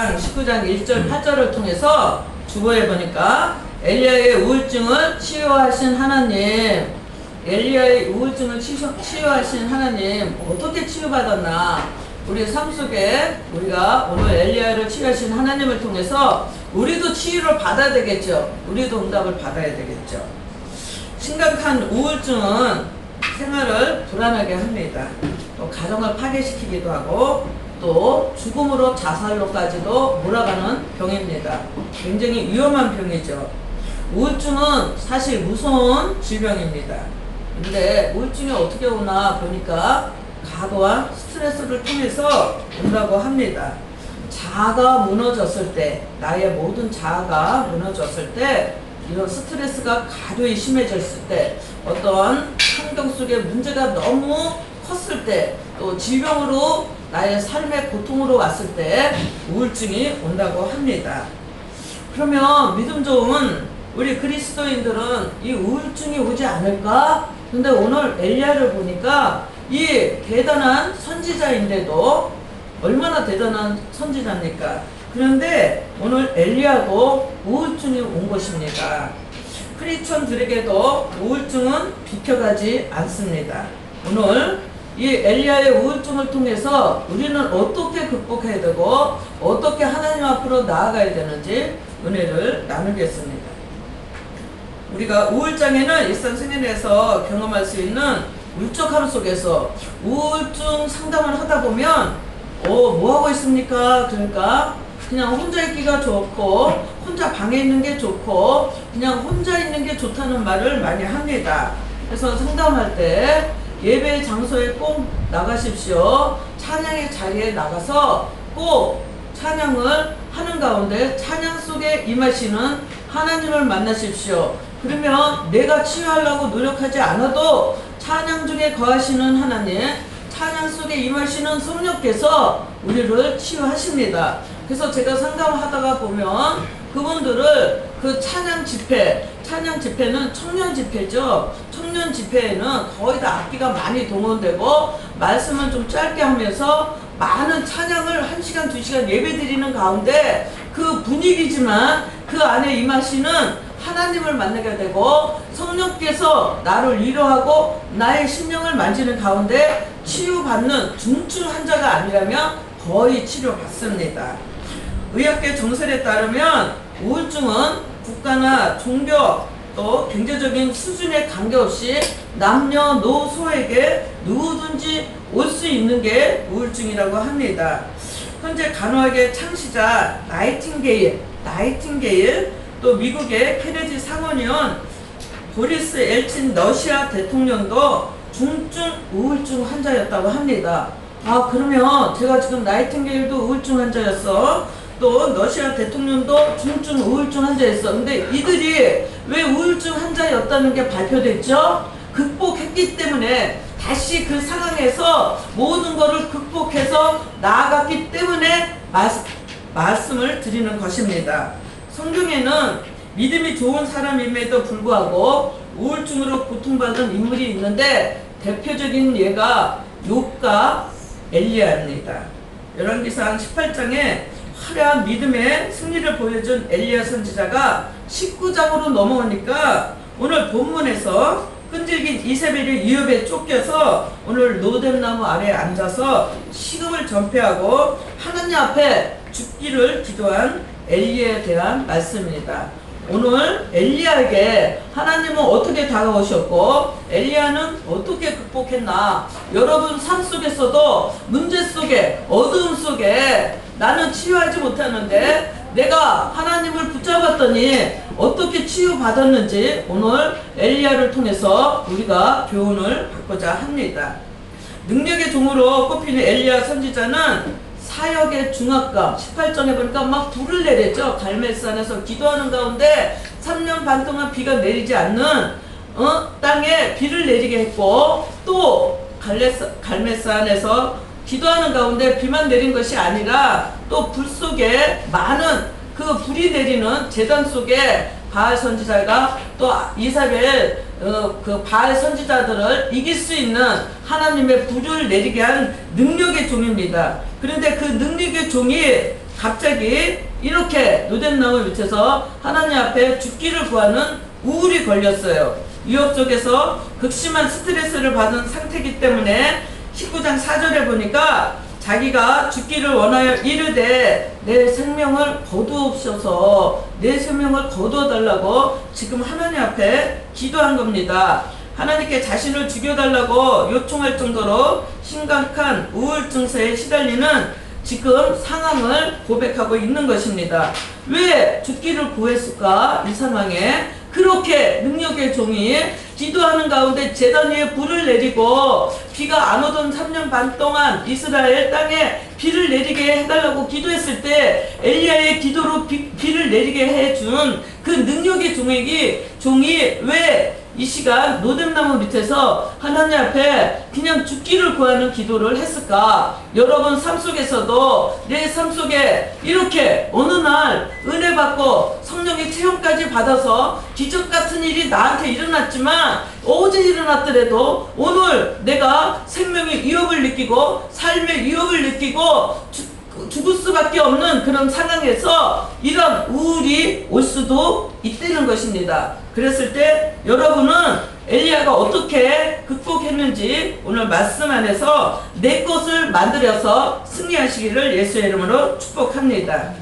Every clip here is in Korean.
사무엘상 19장 1절 8절을 통해서 주보해 보니까 엘리야의 우울증을 치유하신 하나님, 엘리야의 우울증을 치유하신 하나님 어떻게 치유받았나? 우리 삶 속에 우리가 오늘 엘리야를 치유하신 하나님을 통해서 우리도 치유를 받아야 되겠죠. 우리도 응답을 받아야 되겠죠. 심각한 우울증은 생활을 불안하게 합니다. 또 가정을 파괴시키기도 하고 또 죽음으로 자살로까지도 몰아가는 병입니다. 굉장히 위험한 병이죠. 우울증은 사실 무서운 질병입니다. 근데 우울증이 어떻게 오나 보니까 과도한 스트레스를 통해서 온다고 합니다. 자아가 무너졌을 때, 나의 모든 자아가 무너졌을 때, 이런 스트레스가 과도히 심해졌을 때, 어떤 환경 속에 문제가 너무 컸을 때, 또 질병으로 나의 삶의 고통으로 왔을 때 우울증이 온다고 합니다. 그러면 믿음 좋은 우리 그리스도인들은 이 우울증이 오지 않을까? 근데 오늘 엘리야를 보니까 이 대단한 선지자인데도 얼마나 대단한 선지자입니까? 그런데 오늘 엘리야도 우울증이 온 것입니다. 크리스천들에게도 우울증은 비켜가지 않습니다. 오늘 이 엘리야의 우울증을 통해서 우리는 어떻게 극복해야 되고 어떻게 하나님 앞으로 나아가야 되는지 은혜를 나누겠습니다. 우리가 우울장애는 일상생활에서 경험할 수 있는 울적함 속에서 우울증 상담을 하다 보면 뭐 하고 있습니까? 그러니까 그냥 혼자 있기가 좋고 혼자 방에 있는 게 좋고 그냥 혼자 있는 게 좋다는 말을 많이 합니다. 그래서 상담할 때 예배 장소에 꼭 나가십시오. 찬양의 자리에 나가서 꼭 찬양을 하는 가운데 찬양 속에 임하시는 하나님을 만나십시오. 그러면 내가 치유하려고 노력하지 않아도 찬양 중에 거하시는 하나님, 찬양 속에 임하시는 성령께서 우리를 치유하십니다. 그래서 제가 상담하다가 보면 그분들을 그 찬양 집회는 청년 집회죠. 청년 집회에는 거의 다 악기가 많이 동원되고 말씀은 좀 짧게 하면서 많은 찬양을 1시간, 2시간 예배 드리는 가운데 그 분위기지만 그 안에 임하시는 하나님을 만나게 되고 성령께서 나를 위로하고 나의 심령을 만지는 가운데 치유받는 중증 환자가 아니라면 거의 치료받습니다. 의학계 정설에 따르면 우울증은 국가나 종교 또 경제적인 수준에 관계없이 남녀노소에게 누구든지 올 수 있는 게 우울증이라고 합니다. 현재 간호학의 창시자 나이팅게일 또 미국의 케네디 상원의원 보리스 엘친 러시아 대통령도 중증 우울증 환자였다고 합니다. 그러면 제가 지금 나이팅게일도 우울증 환자였어. 또 러시아 대통령도 중증 우울증 환자였어. 근데 이들이 왜 우울증 환자였다는 게 발표됐죠? 극복했기 때문에 다시 그 상황에서 모든 것을 극복해서 나아갔기 때문에 말씀을 드리는 것입니다. 성경에는 믿음이 좋은 사람임에도 불구하고 우울증으로 고통받은 인물이 있는데 대표적인 예가 욥과 엘리야입니다. 열왕기상 18장에 화려한 믿음의 승리를 보여준 엘리야 선지자가 19장으로 넘어오니까 오늘 본문에서 끈질긴 이세벨이 위협에 쫓겨서 오늘 로뎀나무 아래에 앉아서 식음을 전폐하고 하나님 앞에 죽기를 기도한 엘리야에 대한 말씀입니다. 오늘 엘리야에게 하나님은 어떻게 다가오셨고 엘리야는 어떻게 극복했나? 여러분 삶 속에서도 문제 속에 어두움 속에 나는 치유하지 못하는데 내가 하나님을 붙잡았더니 어떻게 치유받았는지 오늘 엘리야를 통해서 우리가 교훈을 받고자 합니다. 능력의 종으로 꼽히는 엘리야 선지자는 사역의 중압감 18장에 보니까 막 불을 내렸죠. 갈멜산에서 기도하는 가운데 3년 반 동안 비가 내리지 않는 땅에 비를 내리게 했고 또 갈멜산에서 기도하는 가운데 비만 내린 것이 아니라 또 불 속에 많은 그 불이 내리는 제단 속에 바알 선지자가 또 이사벨 그 바알 선지자들을 이길 수 있는 하나님의 불을 내리게 한 능력의 종입니다. 그런데 그 능력의 종이 갑자기 이렇게 노덴나무 밑에서 하나님 앞에 죽기를 구하는 우울이 걸렸어요. 유업 속에서 극심한 스트레스를 받은 상태이기 때문에 19장 4절에 보니까 자기가 죽기를 원하여 이르되 내 생명을 거두옵소서, 내 생명을 거두어달라고 지금 하나님 앞에 기도한 겁니다. 하나님께 자신을 죽여달라고 요청할 정도로 심각한 우울 증세에 시달리는 지금 상황을 고백하고 있는 것입니다. 왜 죽기를 구했을까? 이 상황에 그렇게 능력의 종이 기도하는 가운데 제단 위에 불을 내리고 비가 안 오던 3년 반 동안 이스라엘 땅에 비를 내리게 해달라고 기도했을 때 엘리야의 기도로 비를 내리게 해준 그 능력의 종이 왜 이 시간 노뎀나무 밑에서 하나님 앞에 그냥 죽기를 구하는 기도를 했을까? 여러분 삶 속에서도 내 삶 속에 이렇게 어느 날 은혜 받고 성령의 체험까지 받아서 기적 같은 일이 나한테 일어났지만 어제 일어났더라도 오늘 내가 생명의 위협을 느끼고 삶의 위협을 느끼고 죽을 수밖에 없는 그런 상황에서 이런 우울이 올 수도 있다는 것입니다. 그랬을 때 여러분은 엘리야가 어떻게 극복했는지 오늘 말씀 안에서 내 것을 만들어서 승리하시기를 예수의 이름으로 축복합니다.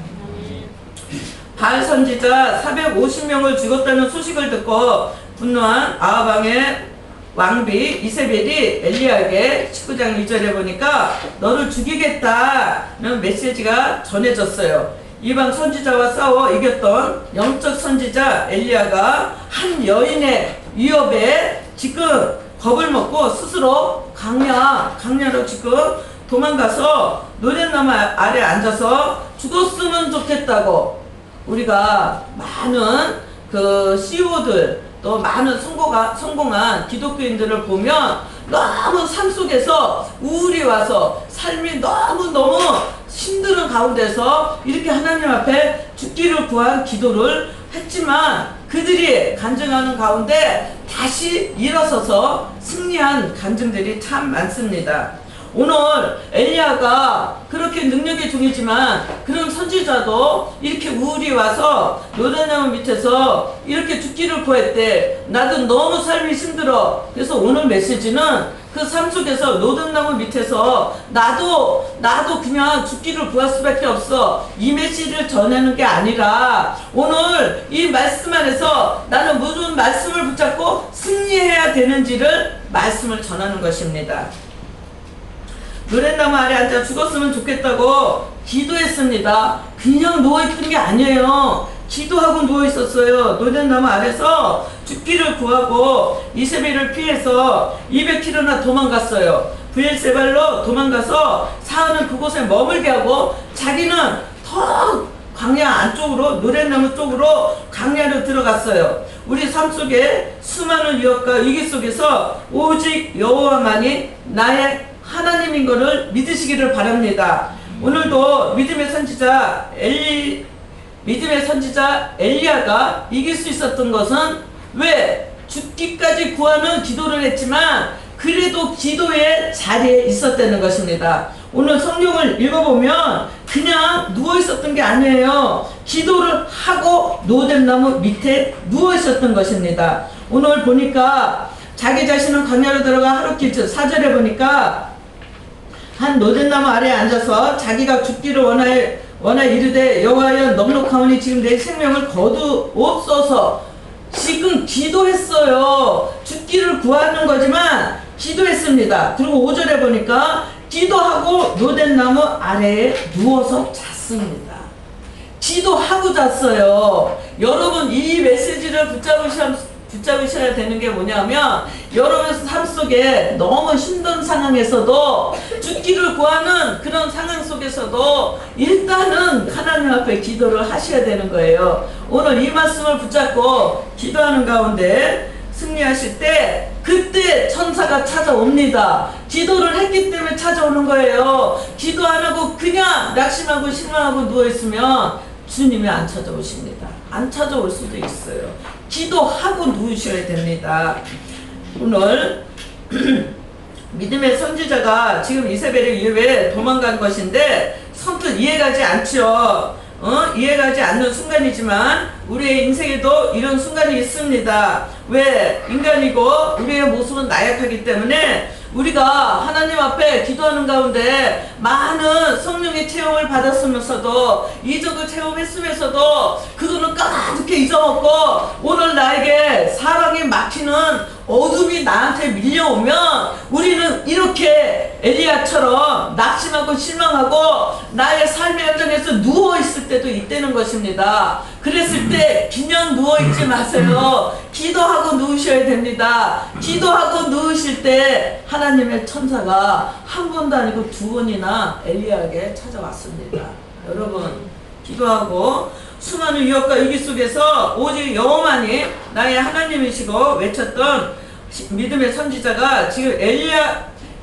바알 선지자 450명을 죽였다는 소식을 듣고 분노한 아합왕의 왕비 이세벨이 엘리야에게 19장 2절에 보니까 너를 죽이겠다는 메시지가 전해졌어요. 이방 선지자와 싸워 이겼던 영적 선지자 엘리야가 한 여인의 위협에 지금 겁을 먹고 스스로 강야로 지금 도망가서 노랫나무 아래 앉아서 죽었으면 좋겠다고. 우리가 많은 그 CEO들 또 많은 성공한 기독교인들을 보면 너무 삶 속에서 우울이 와서 삶이 너무너무 힘든 가운데서 이렇게 하나님 앞에 죽기를 구한 기도를 했지만 그들이 간증하는 가운데 다시 일어서서 승리한 간증들이 참 많습니다. 오늘 엘리야가 그렇게 능력의 종이지만 그런 선지자도 이렇게 우울이 와서 노랫나무 밑에서 이렇게 죽기를 구했대. 나도 너무 삶이 힘들어. 그래서 오늘 메시지는 그 삶 속에서 노랫나무 밑에서 나도 그냥 죽기를 구할 수밖에 없어. 이 메시지를 전하는 게 아니라 오늘 이 말씀 안에서 나는 무슨 말씀을 붙잡고 승리해야 되는지를 말씀을 전하는 것입니다. 노랫나무 아래 앉아 죽었으면 좋겠다고 기도했습니다. 그냥 누워있던 게 아니에요. 기도하고 누워있었어요. 노랫나무 아래서 죽기를 구하고 이세벨을 피해서 200km나 도망갔어요. 브엘세발로 도망가서 사흘은 그곳에 머물게 하고 자기는 더 광야 안쪽으로 노랫나무 쪽으로 광야로 들어갔어요. 우리 삶 속에 수많은 위협과 위기 속에서 오직 여호와만이 나의 하나님인 것을 믿으시기를 바랍니다. 오늘도 믿음의 선지자 엘리야가 이길 수 있었던 것은 왜 죽기까지 구하는 기도를 했지만 그래도 기도의 자리에 있었다는 것입니다. 오늘 성경을 읽어보면 그냥 누워 있었던 게 아니에요. 기도를 하고 노뎀나무 밑에 누워 있었던 것입니다. 오늘 보니까 자기 자신은 광야로 들어가 하룻길 4절에 보니까 한 노댓나무 아래에 앉아서 자기가 죽기를 원하 이르되 여호와여 넉넉하오니 지금 내 생명을 거두옵소서. 지금 기도했어요. 죽기를 구하는 거지만 기도했습니다. 그리고 5절에 보니까 기도하고 노댓나무 아래에 누워서 잤습니다. 기도하고 잤어요. 여러분 이 메시지를 붙잡으셔야 되는 게 뭐냐면 여러분의 삶 속에 너무 힘든 상황에서도 죽기를 구하는 그런 상황 속에서도 일단은 하나님 앞에 기도를 하셔야 되는 거예요. 오늘 이 말씀을 붙잡고 기도하는 가운데 승리하실 때 그때 천사가 찾아옵니다. 기도를 했기 때문에 찾아오는 거예요. 기도 안 하고 그냥 낙심하고 실망하고 누워있으면 주님이 안 찾아오십니다. 안 찾아올 수도 있어요. 기도하고 누우셔야 됩니다. 오늘 믿음의 선지자가 지금 이세벨의 위협에 도망간 것인데 선뜻 이해가지 않죠. 이해가지 않는 순간이지만 우리의 인생에도 이런 순간이 있습니다. 왜? 인간이고 우리의 모습은 나약하기 때문에 우리가 하나님 앞에 기도하는 가운데 많은 성령의 체험을 받았으면서도 이적을 체험했으면서도 그거는 까맣게 잊어먹고 오늘 나에게 사랑이 막히는 어둠이 나한테 밀려오면 우리는 이렇게 엘리야처럼 낙심하고 실망하고 나의 삶의 현장에서 누워있을 때도 있다는 것입니다. 그랬을 때 그냥 누워있지 마세요. 기도하고 누우셔야 됩니다. 기도하고 누우실 때 하나님의 천사가 한 번도 아니고 두 번이나 엘리야에게 찾아왔습니다. 여러분, 기도하고 수많은 유혹과 위기 속에서 오직 여호만이 나의 하나님이시고 외쳤던 믿음의 선지자가 지금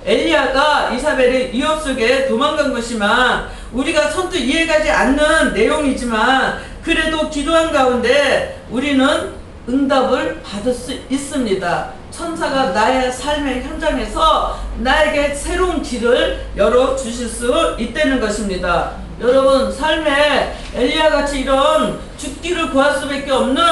엘리야가 이사벨의 위협 속에 도망간 것이만 우리가 선뜻 이해가지 않는 내용이지만 그래도 기도한 가운데 우리는 응답을 받을 수 있습니다. 천사가 나의 삶의 현장에서 나에게 새로운 길을 열어주실 수 있다는 것입니다. 여러분, 삶에 엘리야같이 이런 죽기를 구할 수밖에 없는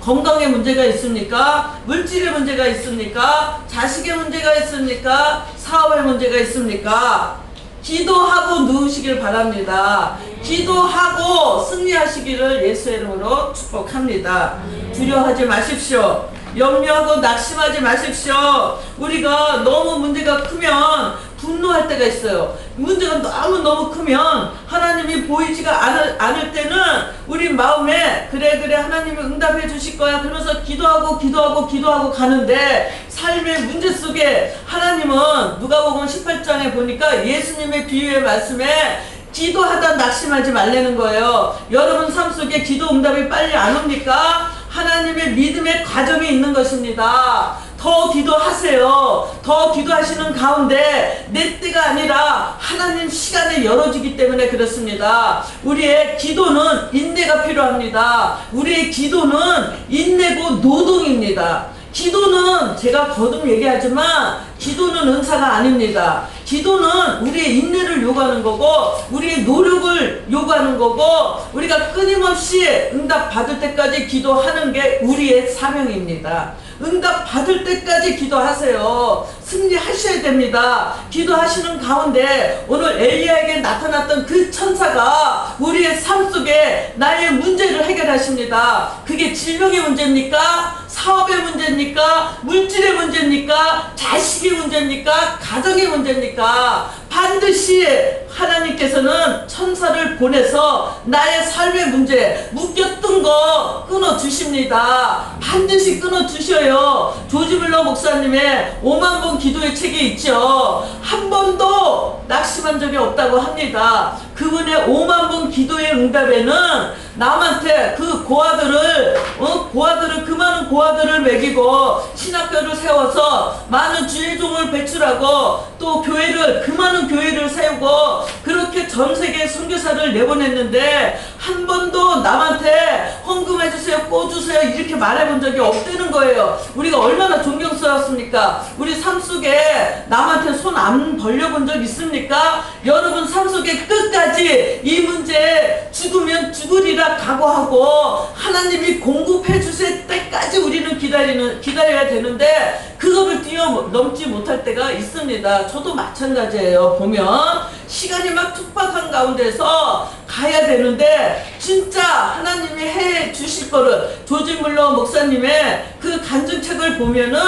건강의 문제가 있습니까? 물질의 문제가 있습니까? 자식의 문제가 있습니까? 사업의 문제가 있습니까? 기도하고 누우시길 바랍니다. 기도하고 승리하시기를 예수의 이름으로 축복합니다. 두려워하지 마십시오. 염려하고 낙심하지 마십시오. 우리가 너무 문제가 크면 분노할 때가 있어요. 문제가 너무 크면 하나님이 보이지가 않을 때는 우리 마음에 그래 하나님이 응답해 주실 거야 그러면서 기도하고 가는데 삶의 문제 속에 하나님은 누가복음 18장에 보니까 예수님의 비유의 말씀에 기도하다 낙심하지 말라는 거예요. 여러분 삶 속에 기도 응답이 빨리 안 옵니까? 하나님의 믿음의 과정이 있는 것입니다. 더 기도하세요. 더 기도하시는 가운데 내 때가 아니라 하나님 시간에 열어주기 때문에 그렇습니다. 우리의 기도는 인내가 필요합니다. 우리의 기도는 인내고 노동입니다. 기도는 제가 거듭 얘기하지만 기도는 은사가 아닙니다. 기도는 우리의 인내를 요구하는 거고 우리의 노력을 요구하는 거고 우리가 끊임없이 응답 받을 때까지 기도하는 게 우리의 사명입니다. 응답 받을 때까지 기도하세요. 승리하셔야 됩니다. 기도하시는 가운데 오늘 엘리야에게 나타났던 그 천사가 우리의 삶 속에 나의 문제를 해결하십니다. 그게 질병의 문제입니까? 사업의 문제입니까? 물질의 문제입니까? 자식의 문제입니까? 가정의 문제입니까? 반드시 하나님께서는 천사를 보내서 나의 삶의 문제 묶였던 거 끊어주십니다. 반드시 끊어주셔요. 조지 뮬러 목사님의 5만 번 기도의 책이 있죠. 한 번도 낙심한 적이 없다고 합니다. 그분의 5만 번 기도의 응답에는 남한테 그 그 많은 고아들을 먹이고 신학교를 세워서 많은 주일종을 배출하고 또 그 많은 교회를 세우고 그렇게 전 세계 선교사를 내보냈는데 한 번도 남한테 헌금해주세요, 꿔주세요 이렇게 말해본 적이 없다는 거예요. 우리가 얼마나 존경스럽습니까? 우리 삶 속에 남한테 손 안 벌려본 적 있습니까? 여러분 삶 속에 끝까지 이 문제 죽으면 죽으리라 각오하고 하나님이 공급해 주실 때까지 우리는 기다려야 되는데 그거를 뛰어넘지 못할 때가 있습니다. 저도 마찬가지예요. 보면 시간이 막 촉박한 가운데서 가야 되는데 진짜 하나님이 해 주실 거를 조지 뮬러 목사님의 그 간증책을 보면은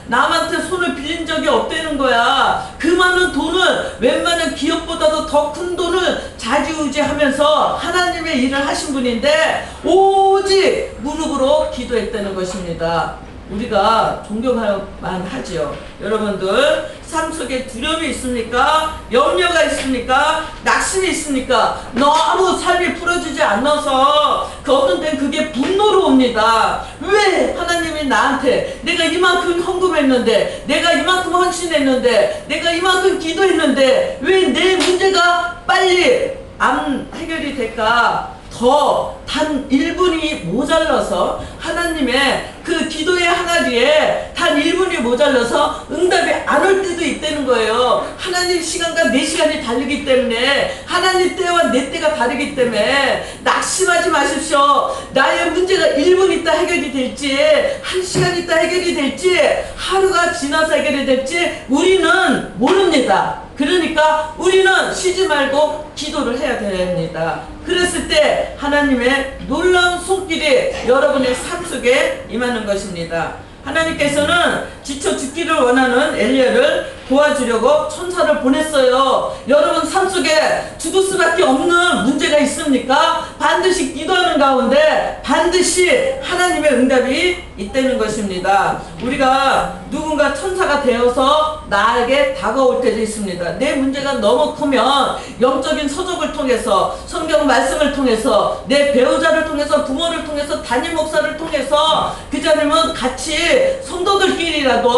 남한테 손을 빌린 적이 없다는 거야. 그 많은 돈을 웬만한 기업보다도 더 큰 돈을 자지우지하면서 하나님의 일을 하신 분인데 오직 무릎으로 기도했다는 것입니다. 우리가 존경할만 하지요. 여러분들 삶 속에 두려움이 있습니까? 염려가 있습니까? 낙심이 있습니까? 너무 삶이 풀어지지 않아서 그 어떤 때는 그게 분노로 옵니다. 왜 하나님이 나한테 내가 이만큼 헌금했는데 내가 이만큼 헌신했는데 내가 이만큼 기도했는데 왜 내 문제가 빨리 안 해결이 될까? 더 단 1분이 모자라서 하나님의 그 기도의 항아리에 단 1분이 모자라서 응답이 안 올 때도 있다는 거예요. 하나님 시간과 내 시간이 다르기 때문에, 하나님 때와 내 때가 다르기 때문에 낙심하지 마십시오. 나의 문제가 1분 있다 해결이 될지, 1시간 있다 해결이 될지, 하루가 지나서 해결이 될지 우리는 모릅니다. 그러니까 우리는 쉬지 말고 기도를 해야 됩니다. 그랬을 때 하나님의 놀라운 손길이 여러분의 삶 속에 임하는 것입니다. 하나님께서는 지쳐 죽기를 원하는 엘리야를 도와주려고 천사를 보냈어요. 여러분 삶 속에 죽을 수밖에 없는 문제가 있습니까? 반드시 기도하는 가운데 반드시 하나님의 응답이 있다는 것입니다. 우리가 누군가 천사가 되어서 나에게 다가올 때도 있습니다. 내 문제가 너무 크면 영적인 서적을 통해서, 성경 말씀을 통해서, 내 배우자를 통해서, 부모를 통해서, 담임 목사를 통해서, 그저 아니면 같이 성도들끼리라도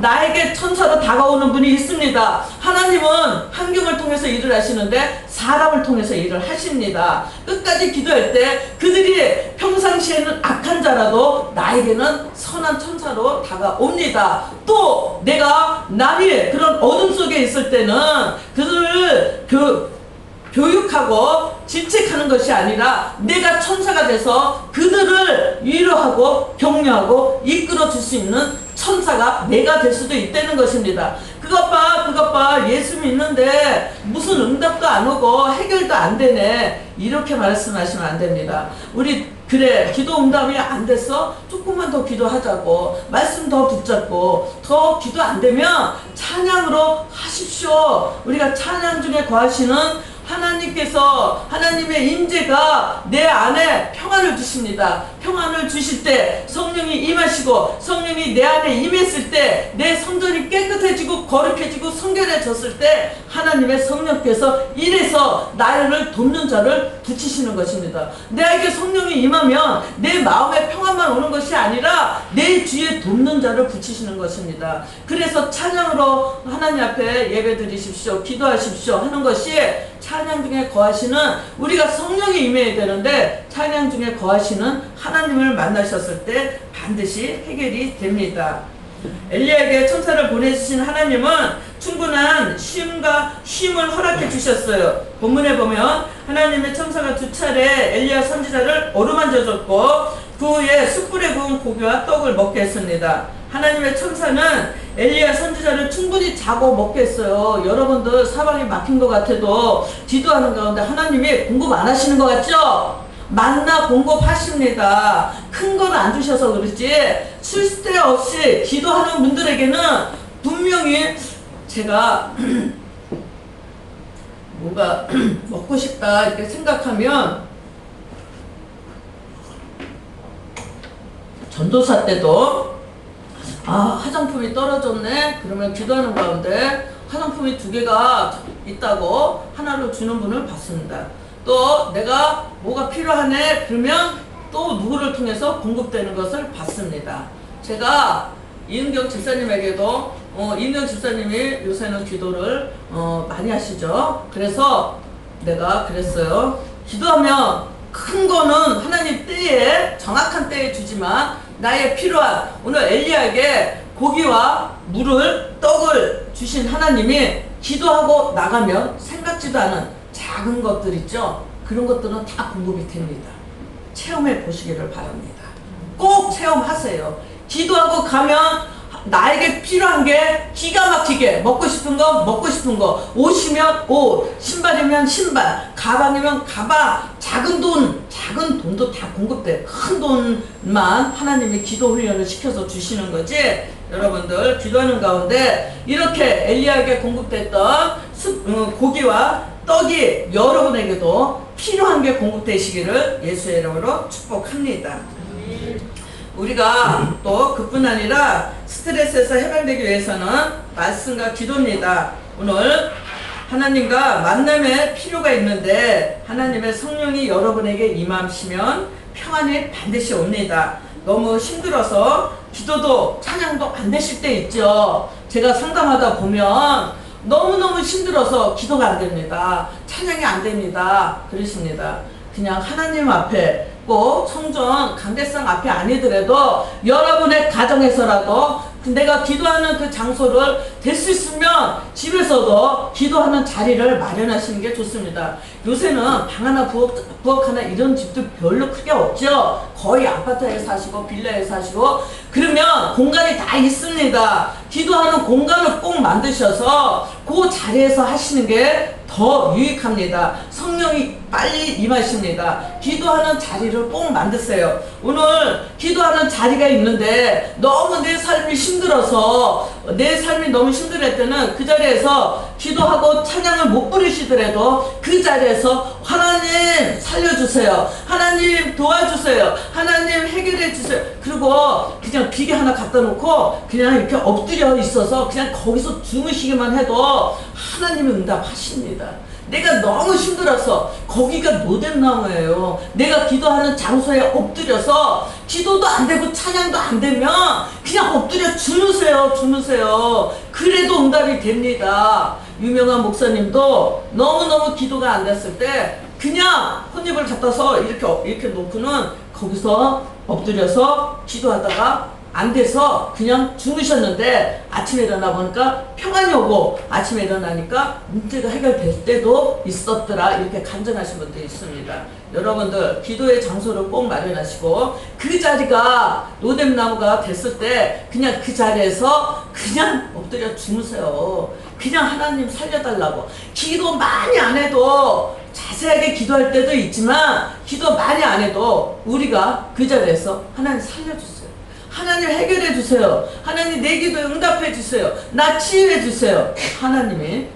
나에게 천사로 다가오는 분이 있습니다. 하나님은 환경을 통해서 일을 하시는데 사람을 통해서 일을 하십니다. 끝까지 기도할 때 그들이 평상시에는 악한 자라도 나에게는 선한 천사로 다가옵니다. 또 내가 남이 그런 어둠 속에 있을 때는 그들을 교육하고 질책하는 것이 아니라 내가 천사가 돼서 그들을 위로하고 격려하고 이끌어 줄 수 있는 천사가 내가 될 수도 있다는 것입니다. 그것 봐 예수 믿는데 무슨 응답도 안 오고 해결도 안 되네, 이렇게 말씀하시면 안 됩니다. 우리 그래 기도 응답이 안 됐어? 조금만 더 기도하자고, 말씀 더 붙잡고, 더 기도 안 되면 찬양으로 하십시오. 우리가 찬양 중에 거하시는 하나님께서, 하나님의 임재가 내 안에 평안을 주십니다. 평안을 주실 때 성령이 임하시고, 성령이 내 안에 임했을 때 내 성전이 깨끗해지고 거룩해지고 성결해졌을 때 하나님의 성령께서 이래서 나를 돕는 자를 붙이시는 것입니다. 내게 성령이 임하면 내 마음에 평안만 오는 것이 아니라 내 주위에 돕는 자를 붙이시는 것입니다. 그래서 찬양으로 하나님 앞에 예배 드리십시오, 기도하십시오 하는 것이 찬양 중에 거하시는, 우리가 성령이 임해야 되는데 찬양 중에 거하시는 하나님을 만나셨을 때 반드시 해결이 됩니다. 엘리야에게 천사를 보내주신 하나님은 충분한 쉼을 허락해 주셨어요. 본문에 보면 하나님의 천사가 2차례 엘리야 선지자를 어루만져 줬고 그 후에 숯불에 구운 고기와 떡을 먹게 했습니다. 하나님의 천사는 엘리야 선지자를 충분히 자고 먹게 했어요. 여러분들 사방이 막힌 것 같아도 기도하는 가운데 하나님이 공급 안 하시는 것 같죠? 만나 공급하십니다. 큰 건 안 주셔서 그렇지 쓸데없이 기도하는 분들에게는 분명히 제가 뭔가 먹고 싶다 이렇게 생각하면, 전도사 때도 화장품이 떨어졌네 그러면 기도하는 가운데 화장품이 2개가 있다고 하나를 주는 분을 봤습니다. 또 내가 뭐가 필요하네 그러면 또 누구를 통해서 공급되는 것을 봤습니다. 제가 이은경 집사님에게도 이은경 집사님이 요새는 기도를 많이 하시죠. 그래서 내가 그랬어요. 기도하면 큰 거는 하나님 때에, 정확한 때에 주지만 나의 필요한, 오늘 엘리야에게 고기와 물을, 떡을 주신 하나님이 기도하고 나가면 생각지도 않은 작은 것들 있죠. 그런 것들은 다 공급이 됩니다. 체험해 보시기를 바랍니다. 꼭 체험하세요. 기도하고 가면 나에게 필요한 게 기가 막히게, 먹고 싶은 거, 옷이면 옷, 신발이면 신발, 가방이면 가방, 작은 돈도 다 공급돼. 큰 돈만 하나님이 기도 훈련을 시켜서 주시는 거지. 여러분들 기도하는 가운데 이렇게 엘리야에게 공급됐던 고기와 떡이 여러분에게도 필요한 게 공급되시기를 예수의 이름으로 축복합니다. 우리가 또 그뿐 아니라 스트레스에서 해방되기 위해서는 말씀과 기도입니다. 오늘 하나님과 만남의 필요가 있는데 하나님의 성령이 여러분에게 임하시면 평안이 반드시 옵니다. 너무 힘들어서 기도도 찬양도 안 되실 때 있죠. 제가 상담하다 보면 너무너무 힘들어서 기도가 안 됩니다. 찬양이 안 됩니다. 그러십니다. 그냥 하나님 앞에 꼭 성전 강대상 앞에 아니더라도 여러분의 가정에서라도 내가 기도하는 그 장소를 될 수 있으면 집에서도 기도하는 자리를 마련하시는 게 좋습니다. 요새는 방 하나 부엌 하나 이런 집도 별로 크게 없죠. 거의 아파트에 사시고 빌라에 사시고 그러면 공간이 다 있습니다. 기도하는 공간을 꼭 만드셔서 그 자리에서 하시는 게 더 유익합니다. 성령이 빨리 임하십니다. 기도하는 자리를 꼭 만드세요. 오늘 기도하는 자리가 있는데 너무 내 삶이 힘들어서 내 삶이 너무 힘들 때는 그 자리에서 기도하고 찬양을 못 부르시더라도 그 자리에서 하나님 살려주세요. 하나님 도와주세요. 하나님 해결해 주세요. 그리고 그냥 비계 하나 갖다 놓고 그냥 이렇게 엎드려 있어서 그냥 거기서 주무시기만 해도 하나님이 응답하십니다. 내가 너무 힘들어서 거기가 노뎀나무예요. 내가 기도하는 장소에 엎드려서 기도도 안 되고 찬양도 안 되면 그냥 엎드려 주무세요. 그래도 응답이 됩니다. 유명한 목사님도 너무너무 기도가 안 됐을 때 그냥 혼입을 갖다서 이렇게 놓고는 거기서 엎드려서 기도하다가 안 돼서 그냥 주무셨는데 아침에 일어나 보니까 평안이 오고 아침에 일어나니까 문제가 해결될 때도 있었더라 이렇게 간증하신 분도 있습니다. 여러분들 기도의 장소를 꼭 마련하시고 그 자리가 노뎀나무가 됐을 때 그냥 그 자리에서 그냥 엎드려 주무세요. 그냥 하나님 살려달라고. 기도 많이 안 해도 자세하게 기도할 때도 있지만 기도 많이 안 해도 우리가 그 자리에서 하나님 살려주세요. 하나님 해결해 주세요. 하나님 내 기도에 응답해 주세요. 나 치유해 주세요. 하나님이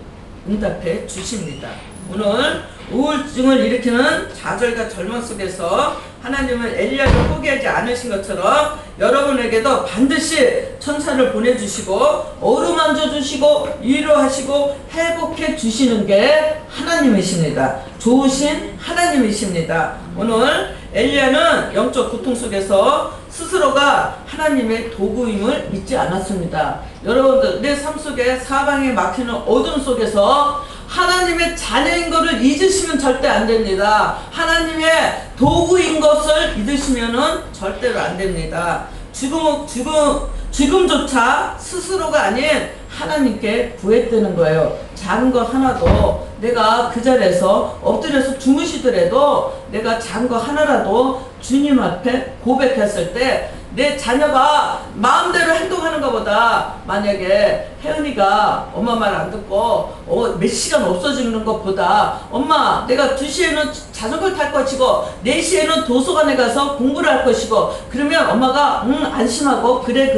응답해 주십니다. 오늘 우울증을 일으키는 좌절과 절망 속에서 하나님은 엘리야를 포기하지 않으신 것처럼 여러분에게도 반드시 천사를 보내주시고 어루만져 주시고 위로하시고 회복해 주시는 게 하나님이십니다. 좋으신 하나님이십니다. 오늘 엘리야는 영적 고통 속에서 스스로가 하나님의 도구임을 믿지 않았습니다. 여러분들 내 삶 속에 사방에 막히는 어둠 속에서 하나님의 자녀인 것을 잊으시면 절대 안 됩니다. 하나님의 도구인 것을 잊으시면은 절대로 안 됩니다. 지금조차 스스로가 아닌 하나님께 구했다는 거예요. 작은 거 하나도 내가 그 자리에서 엎드려서 주무시더라도 내가 작은 거 하나라도 주님 앞에 고백했을 때 내 자녀가 마음대로 행동하는 것보다 만약에 혜은이가 엄마 말 안 듣고 몇 시간 없어지는 것보다 엄마 내가 2시에는 자전거를 탈 것이고 4시에는 도서관에 가서 공부를 할 것이고 그러면 엄마가 안심하고 그래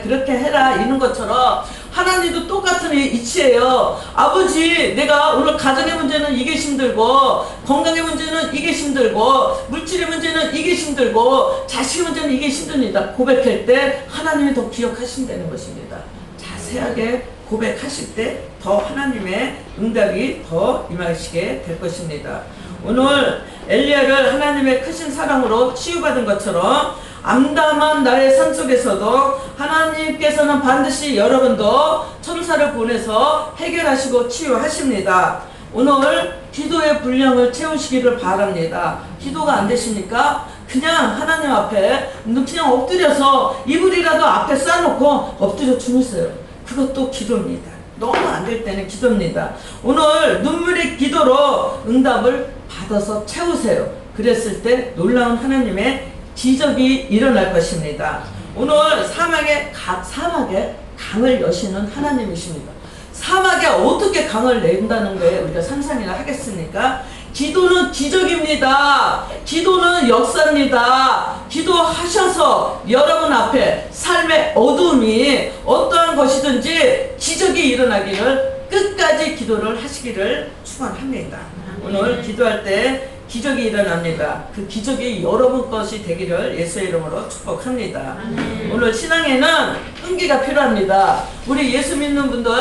그렇게 해라 이런 것처럼 하나님도 똑같은 이치예요. 아버지 내가 오늘 가정의 문제는 이게 힘들고 건강의 문제는 이게 힘들고 물질의 문제는 이게 힘들고 자식의 문제는 이게 힘듭니다. 고백할 때 하나님이 더 기억하신다는 것입니다. 자세하게 고백하실 때 더 하나님의 응답이 더 임하시게 될 것입니다. 오늘 엘리야를 하나님의 크신 사랑으로 치유받은 것처럼 암담한 나의 삶 속에서도 하나님께서는 반드시 여러분도 천사를 보내서 해결하시고 치유하십니다. 오늘 기도의 분량을 채우시기를 바랍니다. 기도가 안 되시니까 그냥 하나님 앞에 그냥 엎드려서 이불이라도 앞에 쌓아놓고 엎드려 주무세요. 그것도 기도입니다. 너무 안 될 때는 기도입니다. 오늘 눈물의 기도로 응답을 받아서 채우세요. 그랬을 때 놀라운 하나님의 기적이 일어날 것입니다. 오늘 사막에 강을 여시는 하나님이십니다. 사막에 어떻게 강을 낸다는 거에 우리가 상상이나 하겠습니까? 기도는 기적입니다. 기도는 역사입니다. 기도하셔서 여러분 앞에 삶의 어둠이 어떠한 것이든지 기적이 일어나기를 끝까지 기도를 하시기를 축원합니다. 오늘 기도할 때 기적이 일어납니다. 그 기적이 여러분 것이 되기를 예수의 이름으로 축복합니다. 오늘 신앙에는 끈기가 필요합니다. 우리 예수 믿는 분들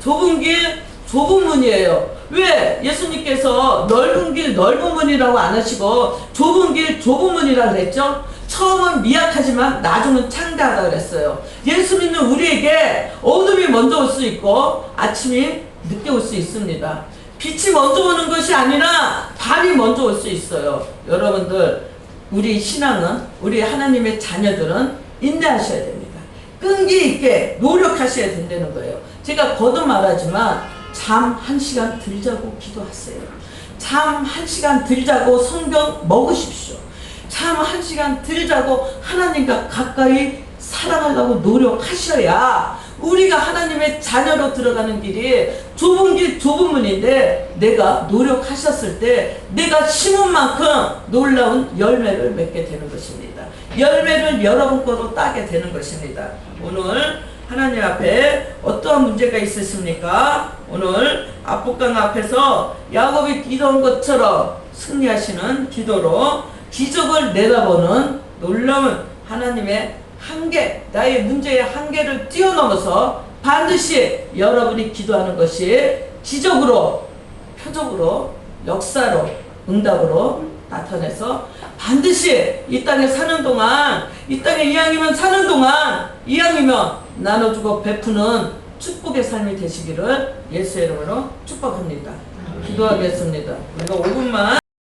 좁은 길 좁은 문이에요. 왜 예수님께서 넓은 길 넓은 문이라고 안 하시고 좁은 길 좁은 문이라고 그랬죠? 처음은 미약하지만 나중은 창대하다 그랬어요. 예수 믿는 우리에게 어둠이 먼저 올 수 있고 아침이 늦게 올 수 있습니다. 빛이 먼저 오는 것이 아니라 달이 먼저 올 수 있어요. 여러분들, 우리 신앙은, 우리 하나님의 자녀들은 인내하셔야 됩니다. 끈기 있게 노력하셔야 된다는 거예요. 제가 거듭 말하지만 잠 1시간 들 자고 기도하세요. 잠 1시간 들 자고 성경 먹으십시오. 잠 1시간 들 자고 하나님과 가까이 살아가려고 노력하셔야 우리가 하나님의 자녀로 들어가는 길이 좁은 길, 좁은 문인데 내가 노력하셨을 때 내가 심은 만큼 놀라운 열매를 맺게 되는 것입니다. 열매를 여러분 거로 따게 되는 것입니다. 오늘 하나님 앞에 어떠한 문제가 있으십니까? 오늘 압록강 앞에서 야곱이 기도한 것처럼 승리하시는 기도로 기적을 내다보는 놀라운 하나님의 한계, 나의 문제의 한계를 뛰어넘어서 반드시 여러분이 기도하는 것이 기적으로, 표적으로, 역사로, 응답으로 나타내서 반드시 이 땅에 사는 동안, 이 땅에 이왕이면 사는 동안, 이왕이면 나눠주고 베푸는 축복의 삶이 되시기를 예수의 이름으로 축복합니다. 기도하겠습니다. 우리가 5분만